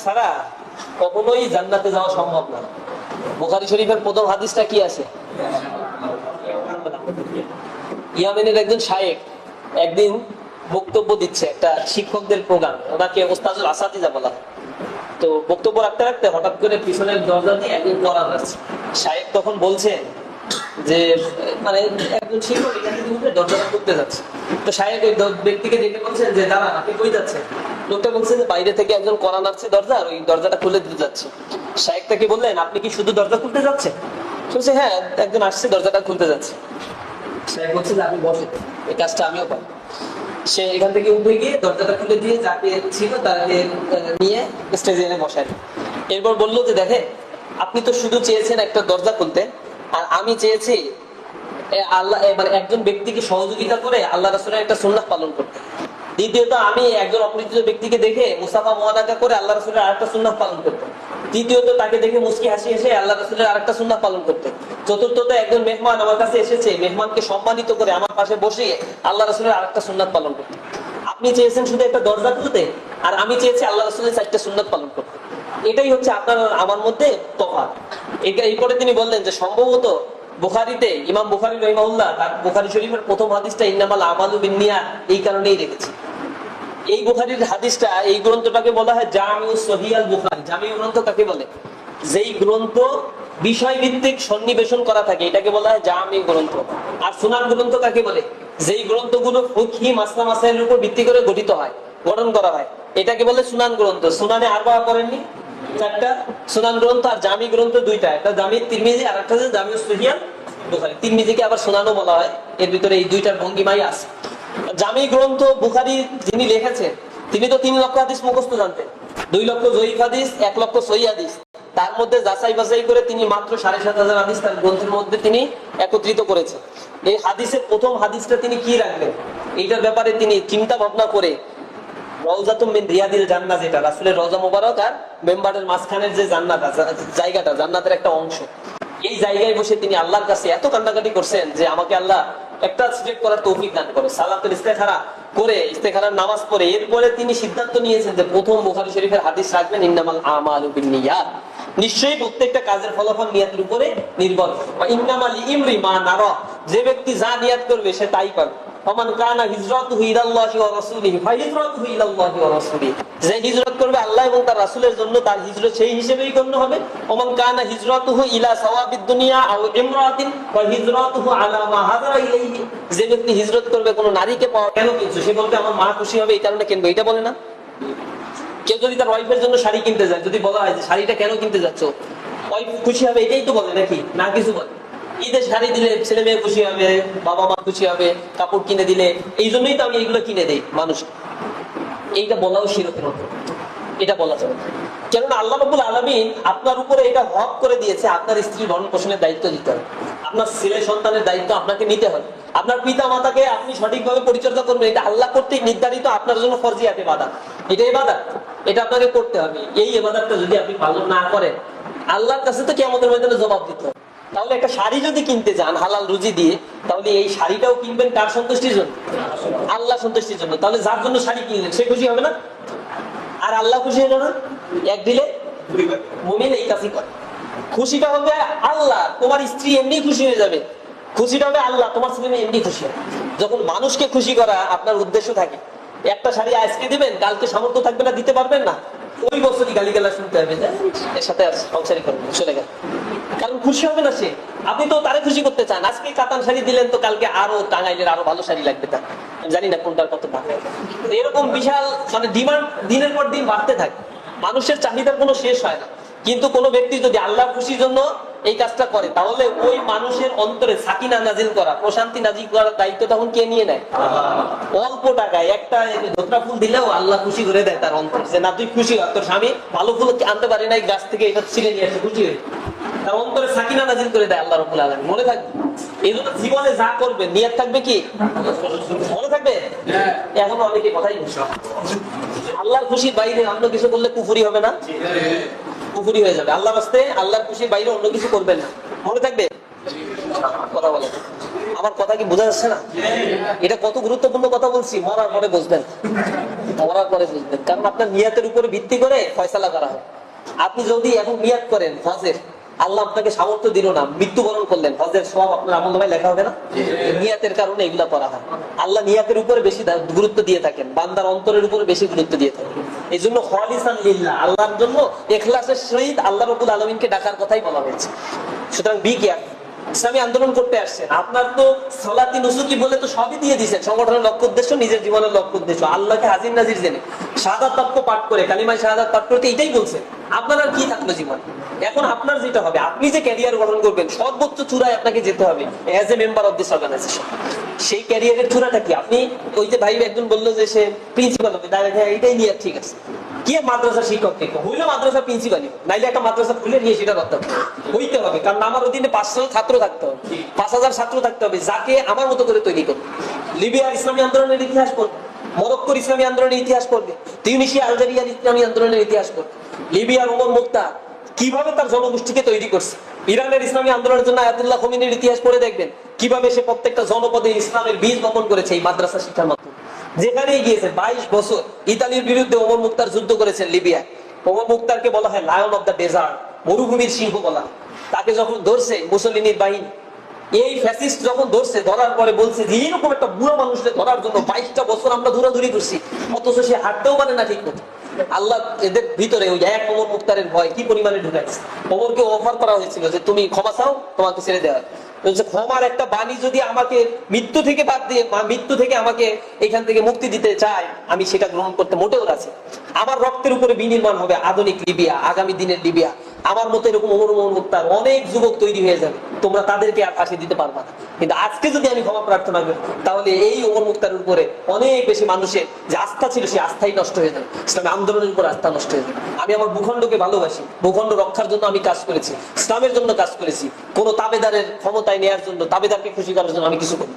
ছাড়া কখনোই জান্নাতে যাওয়া সম্ভব না। বুখারী শরীফের প্রথম হাদিসটা কি আছে? ইয়েমেনের একজন শায়েখ একদিন বক্তব্য দিচ্ছে, একটা শিক্ষকদের প্রোগ্রাম, ওনাকে ওস্তাদুল আসাতিজা বলা হয়। তো বক্তব্য রাখতে রাখতে হঠাৎ করে পিছনের দরজা দিয়ে একজন কোরআন আসছে। শায়েখ তখন বলছেন যে মানে একজন শিক্ষক এখান থেকে উঠে দরজাটা খুলতে যাচ্ছে। তো শায়েখ ওই ব্যক্তিকে দেখে বলছেন যে দাঁড়ান, আপনি কই যাচ্ছেন? লোকটা বলছে যে বাইরে থেকে একজন কোরআন আসছে দরজা, ওই দরজাটা খুলে দিতে যাচ্ছে। শায়েখ তাকে বললেন, আপনি কি শুধু দরজা খুলতে যাচ্ছেন? বলছে হ্যাঁ, একজন আসছে দরজাটা খুলতে যাচ্ছে। শায়েখ বলছে যে আপনি বসেন, এই কাজটা আমিও পারি। সে এখান থেকে উঠে গিয়ে দরজাটা খুলে দিয়ে যাকে ছিল তাকে নিয়ে স্টেজে এনে বসায়। এরপর বললো যে দেখেন, আপনি তো শুধু চেয়েছেন একটা দরজা খুলতে, আর আমি চেয়েছি আল্লাহ মানে একজন ব্যক্তিকে সহযোগিতা করে আল্লাহ রাসূলের একটা সুন্নাহ পালন করতে। দ্বিতীয়ত আমি একজন অপরিচিত ব্যক্তিকে দেখে মুসাফা মুআনাকা করে আল্লাহ রাসূলের আরেকটা সুন্নাহ পালন করতে। তৃতীয়ত তাকে দেখে মুস্কি হাসি হেসে আল্লাহ রাসূলের আরেকটা সুন্নাহ পালন করতে। চতুর্থত একজন মেহমান আমার কাছে এসেছে, মেহমানকে সম্মানিত করে আমার পাশে বসিয়ে আল্লাহ রাসূলের আরেকটা সুন্নাহ পালন করতে। আপনি চেয়েছেন শুধু একটা দরজা খুলতে, আর আমি চেয়েছি আল্লাহ রাসূলের চারটা সুন্নাহ পালন করতে। এটাই হচ্ছে আপনার আমার মধ্যে তফাৎ। এরপরে তিনি বললেন যে সম্ভবত বুখারীতে ইমাম বুখারী রাহিমাহুল্লাহ তার বুখারী শরীফের প্রথম হাদিসটা ইন্নামাল আমালু বিন্নিয়াত এই কারণেই রেখেছে। এই বুখারীর হাদিসটা, এই গ্রন্থটাকে বলা হয় জামিউ সহিহ আল বুখারী। জামিউ গ্রন্থ কাকে বলে? যেই গ্রন্থ বিষয় ভিত্তিক সন্নিবেশন করা থাকে এটাকে বলা হয় জামিউ গ্রন্থ। আর সুনান গ্রন্থ কাকে বলে? যেই গ্রন্থগুলো ফিকহি মাসলা মাসাইলের উপর ভিত্তি করে গঠিত হয়, গঠন করা হয়, এটাকে বলে সুনান গ্রন্থ। সুনানে আরবা করেননি চারটা সুনান গ্রন্থ, আর জামি গ্রন্থ দুইটা, একটা জামি তিরমিজি আর একটা জামিউ সহিহ আল বুখারী। তিরমিজিকে আবার সুনানও বলা হয়, এর ভিতরে এই দুইটার ভঙ্গিমাই আছে। জামি গ্রন্থ বুখারী যিনি লিখেছেন তিনি তো 3 লক্ষ হাদিস মুখস্থ জানতেন, 2 লক্ষ জয়ীফ হাদিস, 1 লক্ষ সহিহ হাদিস। তার মধ্যে যাচাই বাছাই করে তিনি মাত্র 7,500 হাদিস তার গ্রন্থের মধ্যে তিনি একত্রিত করেছেন। এই হাদিসের প্রথম হাদিসটা তিনি কি রাখবেন এইটার ব্যাপারে তিনি চিন্তা ভাবনা করে রওজাতুম মিন রিয়াদিল জান্নাহ, যেটা রাসূলের রওজা মোবারক আর মেম্বারের মাঝখানের যে জান্নাত জায়গাটা, জান্নাতের একটা অংশ, এই জায়গায় বসে তিনি আল্লাহর কাছে এত কান্নাকাটি করছেন যে আমাকে আল্লাহ একটা সিলেক্ট করার তৌফিক দান করে। সালাতুল ইস্তেখারা করে, ইস্তেখারার নামাজ পড়ে এরপরে তিনি সিদ্ধান্ত নিয়েছেন যে প্রথম বুখারী শরীফের হাদিস রাখবেন ইন্নামাল আমালু বিন্নিয়াত। নিশ্চয়ই প্রত্যেকটা কাজের ফলাফল নিয়তের উপরে নির্ভর করে। ইন্নামাল ইমরি মা নারা, যে ব্যক্তি যা নিয়ত করবে সে তাই পাবে। ওমান কানা হিজরাতুহু ইলাল্লাহি ওয়া রাসূলিহি ফাহিজরাতুহু ইলাল্লাহি ওয়া রাসূলিহি, যে হিজরত করবে আল্লাহ এবং তার রাসূলের জন্য তার হিজরত সেই হিসেবেই গণ্য হবে। ওমান কানা হিজরাতুহু ইলা সাওয়াবিদ দুনিয়া আও ইমরাতিন ফাহিজরাতুহু আলা মা হাজারা ইলাইহি, যে ব্যক্তি হিজরত করবে কোনো নারীকে পাওয়া কেন কিনছো, সে বলবে আমার মা খুশি হবে এই কারণে কিনবো, এটা বলে না। কেউ যদি তার ওয়াইফের জন্য শাড়ি কিনতে যায়, যদি বলা হয় যে শাড়িটা কেন কিনতে যাচ্ছ, ওয়াইফ খুশি হবে এটাই তো বলে নাকি, না কিছু বলে? ঈদে শাড়ি দিলে ছেলে মেয়ে খুশি হবে, বাবা মা খুশি হবে, কাপড় কিনে দিলে, এই জন্যই তো আমি এইগুলো কিনে দেই মানুষ। এইটা বলাও শিরকের মতো, এটা বলা যাবে না। কেননা আল্লাহ রাব্বুল আলামিন আপনার উপরে এটা হক করে দিয়েছে, আপনার স্ত্রীর ভরণ পোষণের দায়িত্ব দিতে হবে, আপনার ছেলে সন্তানের দায়িত্ব আপনাকে নিতে হবে, আপনার পিতা মাতাকে আপনি সঠিকভাবে পরিচর্যা করবেন, এটা আল্লাহ কর্তৃক নির্ধারিত আপনার জন্য ফরজিয়াত ইবাদত। এটা ইবাদত, এটা আপনাকে করতে হবে। এই ইবাদতটা যদি আপনি পালন না করেন আল্লাহর কাছে তো কিয়ামতের ময়দানে জবাব দিতে হবে। তাহলে একটা শাড়ি যদি কিনতে যান হালাল রুজি দিয়ে, তাহলে এই শাড়িটাও কিনবেন কার সন্তুষ্টির জন্য? আল্লাহ সন্তুষ্টির জন্য। তাহলে যার জন্য শাড়ি কিনলেন সে খুশি হবে না? আর আল্লাহ খুশি হলো না? এক দিলে মুমিন এই কাজই করে। খুশিটা হবে আল্লাহ, তোমার স্ত্রী এমনি খুশি হয়ে যাবে, খুশিটা হবে আল্লাহ, তোমার ছেলে মেয়ে এমনি খুশি হবে। যখন মানুষকে খুশি করা আপনার উদ্দেশ্য থাকে, একটা শাড়ি আজকে দিবেন, কালকে সামর্থ্য থাকবে না, দিতে পারবেন না, ওই বছরই গালিগালা শুনতে হবে যে এর সাথে সংসারই করবেন, চলে গেল। কারণ খুশি হবে না সে, আপনি তো তারে খুশি করতে চান। আজকে কাতান শাড়ি দিলেন তো কালকে আরো টাঙ্গাইলের আরো ভালো শাড়ি লাগবে তার, জানি না কোনটার কত দাম। এরকম বিশাল মানে ডিমান্ড দিনের পর দিন বাড়তে থাকে, মানুষের চাহিদার কোনো শেষ হয় না। কিন্তু কোনো ব্যক্তি যদি আল্লাহ খুশির জন্য এই কাজটা করে, তাহলে ওই মানুষের অন্তরে সাকিনা নাজিল করা, প্রশান্তি নাজিল করার দায়িত্ব তখন কে নিয়ে নেয়? অল্প টাকায় একটা ধোত্রা ফুল দিলেও আল্লাহ খুশি করে দেয় তার অন্তর, যে না তুই খুশি হ, তোর স্বামী ভালো ফুল আনতে পারে নাই গাছ থেকে, এটা ছিঁড়ে নিয়ে আসে, খুশি হয়ে তার অন্তরে সাকিনা নাজিল করে দেয় আল্লাহ রাব্বুল আলামিন। মনে থাকবে, এই জন্য জীবনে যা করবে নিয়ত থাকবে কি মনে থাকবে। এখন অনেকে কথাই বলছে আল্লাহর খুশির বাইরে অন্য কিছু করলে কুফরি হবে না? কুফরি হয়ে যাবে। আল্লাহর রাস্তায় আল্লাহর খুশির বাইরে অন্য কিছু করবেন না, মনে থাকবে। কথা বলে আমার কথা কি বোঝা যাচ্ছে না? এটা কত গুরুত্বপূর্ণ কথা বলছি, মরার পরে বুঝবেন, মরার পরে বুঝবেন। কারণ আপনার নিয়াতের উপরে ভিত্তি করে ফয়সালা করা হয়। আপনি যদি এখন নিয়াত করেন হজের, আল্লাহ আপনাকে সামর্থ্য দিল না, মৃত্যুবরণ করলেন, হজের সব আপনার আমলনামায় লেখা হবে না? নিয়াতের কারণে এগুলা করা হয়। আল্লাহ নিয়াতের উপরে বেশি গুরুত্ব দিয়ে থাকেন, বান্দার অন্তরের উপরে বেশি গুরুত্ব দিয়ে থাকেন। এই জন্য খালিসান লিল্লাহ, আল্লাহর জন্য ইখলাসের সহিত আল্লাহ রাব্বুল আলামিনকে ডাকার কথাই বলা হয়েছে। সুতরাং বি কেয়ার, ইসলামী আন্দোলন করতে আসছেন, আপনার তো সালাতি নুসুকি বলে তো সবই দিয়ে দিয়েছেন, সংগঠনের লক্ষ্য উদ্দেশ্য, নিজের জীবনের লক্ষ্য উদ্দেশ্য, আল্লাহকে হাজির নাজির জেনে শাহাদাত বাক্য পাঠ করে, কালিমায়ে শাহাদাত পাঠ করতে, এটাই বলছেন। আপনার আর কি থাকলো জীবন? এখন আপনার যেটা হবে, আপনি যে ক্যারিয়ার গঠন করবেন, সর্বোচ্চ চূড়ায় আপনাকে যেতে হবে as a member of this organization. সেই ক্যারিয়ারের চূড়াটা কি? আপনি ওই যে ভাই একজন বললো যে সে প্রিন্সিপাল হবে, এটাই নিয়ে ঠিক আছে, কি মাদ্রাসা শিক্ষক থেকে হইলে মাদ্রাসা প্রিন্সিপালই, নাইলে একটা মাদ্রাসা খুলে নিয়ে সেটা করতে হবে, হইতে হবে। কারণ আমার অধীনে 500 ছাত্র থাকতে হবে, 5000 ছাত্র থাকতে হবে, যাকে আমার মতো করে তৈরি করবে। লিবিয়ার ইসলামী আন্দোলনের ইতিহাস পড়বে, মরক্কোর ইসলামী আন্দোলনের ইতিহাস পড়বে, তিউনিসিয়া আলজেরিয়ার ইসলামী আন্দোলনের ইতিহাস পড়বে, লিবিয়ার ওমর মুক্তা কিভাবে তার জনগোষ্ঠীকে তৈরি করছে, ইরানের ইসলামী আন্দোলনের জন্য আয়াতুল্লাহ খোমেনির ইতিহাস পড়ে দেখবেন কিভাবে সে প্রত্যেকটা জনপদে ইসলামের বীজ বপন করেছে এই মাদ্রাসা শিক্ষার মাধ্যমে। যেখানেই গিয়েছে 22 বছর ইতালির বিরুদ্ধে ওমর মুক্তার যুদ্ধ করেছেন লিবিয়ায়। ওমর মুক্তারকে বলা হয় লায়ন অফ দ্য ডেজার্ট, মরুভূমির সিংহ বলা। তাকে যখন ধরছে মুসলিনীর বাহিনী, এই ফ্যাসিস্ট যখন ধরছে, ধরার পরে বলছে যে এইরকম একটা বুড়া মানুষকে ধরার জন্য 22টা বছর আমরা দৌড়াদৌড়ি করছি, অথচ সে হাঁটতেও পারে না ঠিক মতো। আল্লাহ এদের ভিতরে ওই এক ওমর মুক্তারের ভয় কি পরিমাণে ঢুকাইছে। ওমরকে অফার করা হয়েছিল যে তুমি ক্ষমা চাও, তোমাকে ছেড়ে দেওয়া। ক্ষমার একটা বাণী যদি আমাকে মৃত্যু থেকে বাদ দিয়ে, মৃত্যু থেকে আমাকে এখান থেকে মুক্তি দিতে চায়, আমি সেটা গ্রহণ করতে মোটেও রাজি। আমার রক্তের উপরে বিনির্মাণ হবে আধুনিক লিবিয়া, আগামী দিনের লিবিয়া। আমার মতো এরকম ওমর মুক্তার অনেক যুবক তৈরি হয়ে যাবে, তোমরা তাদেরকে আর ফাঁসি দিতে পারবা না। কিন্তু আজকে যদি আমি ক্ষমা প্রার্থনা করি, তাহলে এই ওমর মুক্তার উপরে অনেক বেশি মানুষের যে আস্থা ছিল, সেই আস্থাই নষ্ট হয়ে যাবে, ইসলামী আন্দোলনের উপর আস্থা নষ্ট হয়ে যাবে। আমি আমার ভূখণ্ডকে ভালোবাসি, ভূখণ্ড রক্ষার জন্য আমি কাজ করেছি, ইসলামের জন্য কাজ করেছি। কোন তাবেদারের ক্ষমতায় নেওয়ার জন্য, তাবেদারকে খুশি করার জন্য আমি কিছু করি।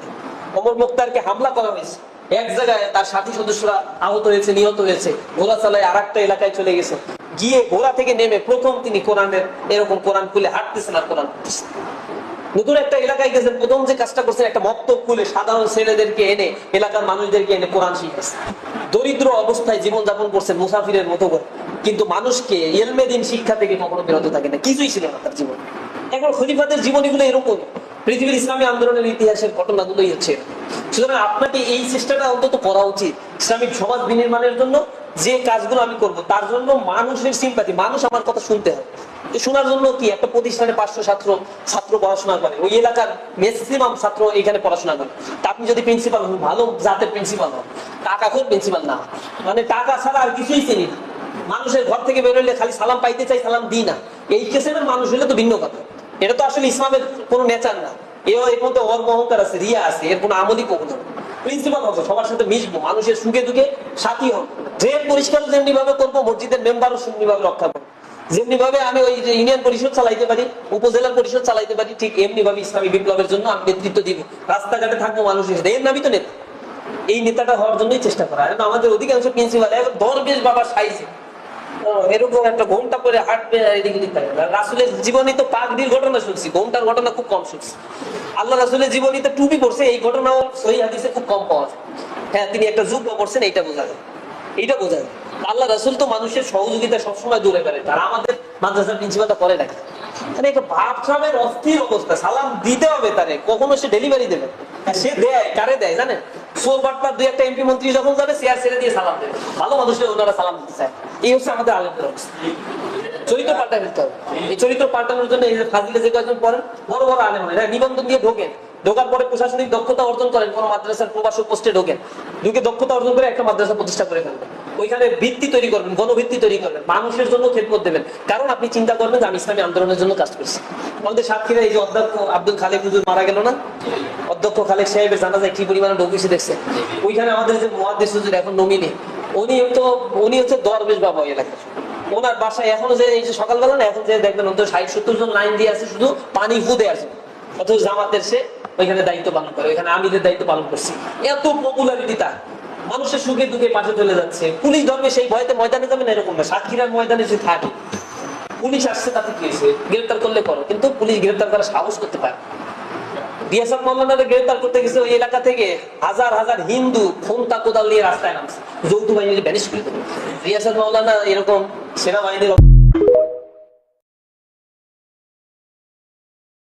ওমর মুক্তারকে হামলা করা হয়েছে, এক জায়গায় তার সাথী সদস্যরা আহত হয়েছে, নিহত হয়েছে, ঘোড়া চালায় আর একটা এলাকায় চলে গেছে। গিয়ে ঘোড়া থেকে নেমে প্রথম তিনি কোরআনের এরকম কোরআন খুলে হাঁটতেছেন আর কোরআন পড়তেছেন। নতুন একটা এলাকায় গেছেন, প্রথম যে কাজটা করছেন, একটা মক্তব খুলে সাধারণ ছেলেদেরকে এনে, এলাকার মানুষদেরকে এনে কোরআন শিখাচ্ছেন। দরিদ্র অবস্থায় জীবনযাপন করছেন মুসাফিরের মতো করে, কিন্তু মানুষকে ইলমে দ্বীন শিক্ষা থেকে কখনো বিরত থাকে না, কিছুই ছিল না তার জীবন। এখন খলিফাদের জীবনীগুলো এরকম, পৃথিবীর ইসলামী আন্দোলনের ইতিহাসের ঘটনাগুলোই হচ্ছে। সুতরাং আপনাকে এই চেষ্টাটা অন্তত করা উচিত, ইসলামিক সমাজ বিনির্মাণের জন্য যে কাজগুলো আমি করব, তার জন্য মানুষের সিম্পাথি, মানুষ আমার কথা শুনতে হবে। শোনার জন্য কি, একটা প্রতিষ্ঠানে 500 ছাত্র পড়াশোনা করে, ওই এলাকার ম্যাক্সিমাম ছাত্র এখানে পড়াশোনা করে। তা আপনি যদি প্রিন্সিপাল হন, ভালো জাতের প্রিন্সিপাল হন, টাকাখোর প্রিন্সিপাল না, মানে টাকা ছাড়া আর কিছুই চিনি না, মানুষের ঘর থেকে বেরোলে খালি সালাম পাইতে চাই, সালাম দিই না, এই কিসেমের মানুষ হলে তো ভিন্ন কথা। এটা তো আসলে ইসলামের কোনো নেচার না। এর মধ্যে অহংকার আছে, রিয়া আছে, এর কোনো আমলই কখনো। প্রিন্সিপাল হবে, সবার সাথে মিশবো, মানুষের সুখে দুঃখে সাথী হন। ড্রেন পরিষ্কার যেমনি ভাবে করবো, মসজিদের মেম্বারও সেমনি ভাবে রক্ষা করবো। যেমনি ভাবে আমি ওই যে ইউনিয়ন পরিষদ চালাইতে পারি, উপজেলার পরিষদ চালাইতে পারি, ঠিক এমনি ভাবে ইসলামী বিপ্লবের জন্য আমি নেতৃত্ব দিব। রাস্তাঘাটে থাকবো মানুষের সাথে, এর নামই তো নেতা। এই নেতাটা হওয়ার জন্যই চেষ্টা করা। আমাদের অধিকাংশ প্রিন্সিপাল দরবেশ বাবা সাইজে এরকম একটা ঘোমটা পরে হাঁটবে, এদিকে দিতে হবে। রাসূলের জীবনী তো পাগড়ির ঘটনা শুনছি, ঘোমটার ঘটনা খুব কম শুনছি। আল্লাহ রাসূলের জীবনীতে টুপি পড়ছে, এই ঘটনাও সহিহ হাদিসে খুব কম পাওয়া যায়। হ্যাঁ, তিনি একটা যুব্বা পড়ছেন, এইটা বোঝা যায়, এইটা বোঝা যায়। আল্লাহ রাসূল তো মানুষের সহযোগিতা সবসময় দূরে করে, আর আমাদের মাদ্রাসার প্রিন্সিপালটা করে রাখে। মানে একটা ভাবসাবের অস্থির অবস্থা, সালাম দিতে হবে তারে, কখনো সে ডেলিভারি দেবে, সে দেয়, কারে দেয় জানেন? সোর বাটপার দুই একটা এমপি মন্ত্রী যখন যাবে, চেয়ার ছেড়ে দিয়ে সালাম দেবে, ভালো মানুষের ওনারা সালাম দিতে চায়। এই হচ্ছে আমাদের আলেমদের অবস্থা। চরিত্র পাল্টা ফেলতে হবে। এই চরিত্র পাল্টানোর জন্য এই যে ফাজিলে যে কয়েকজন পড়েন, বড় বড় আলেম হয়, নিবন্ধন দিয়ে ঢোকেন, ঢোকার পরে প্রশাসনিক দক্ষতা অর্জন করেন, কোন মাদ্রাসার প্রভাষক পোস্টে ঢোকেন, ঢুকে দক্ষতা অর্জন করে একটা মাদ্রাসা প্রতিষ্ঠা করে ফেলবেন, ওইখানে ভিত্তি তৈরি করবেন, গণভিত্তি তৈরি করবেন, মানুষের জন্য খেদমত দেবেন। কারণ আপনি চিন্তা করবেন যে আমি ইসলামী আন্দোলনের জন্য কাজ করছি। আমাদের সাতক্ষীরা এই যে অধ্যক্ষ আব্দুল খালেক হুজুর মারা গেল না, অধ্যক্ষ খালেক সাহেবের জানাজায় কি পরিমাণে ঢোক এসে দেখছে। ওইখানে আমাদের যে মুহাদ্দিস হুজুর এখন নমিনি, উনি হচ্ছে দরবেশ বাবা ওই এলাকার। ওনার বাসায় এখনো যে এই যে সকালবেলা না, এখন যে দেখবেন 60-70 জন লাইন দিয়ে আছে শুধু পানি ফু দেওয়ার জন্য, অথচ জামাতের সে ওইখানে দায়িত্ব পালন করে, ওইখানে আমিরের দায়িত্ব পালন করছে। এত পপুলারিটি তার, মানুষের সুখে দুঃখে পাশে চলে যাচ্ছে। পুলিশ ধর্মে সেই ভয়তে ময়দানে যাবে না এরকম না, সাতক্ষীরার ময়দানে যে থাকে, পুলিশ আসছে তাতে কি হয়েছে, গ্রেফতার করলে করো, কিন্তু পুলিশ গ্রেফতার করার সাহস করতে পারে। রিয়াসাত মৌলানাকে গ্রেফতার করতে গেছে ওই এলাকা থেকে হাজার হাজার হিন্দু খুন্তা কোদাল নিয়ে রাস্তায় নামছে, যৌথ বাহিনীকে ব্যানিশ করে দিল। রিয়াসাত মৌলানা এরকম সেনাবাহিনীর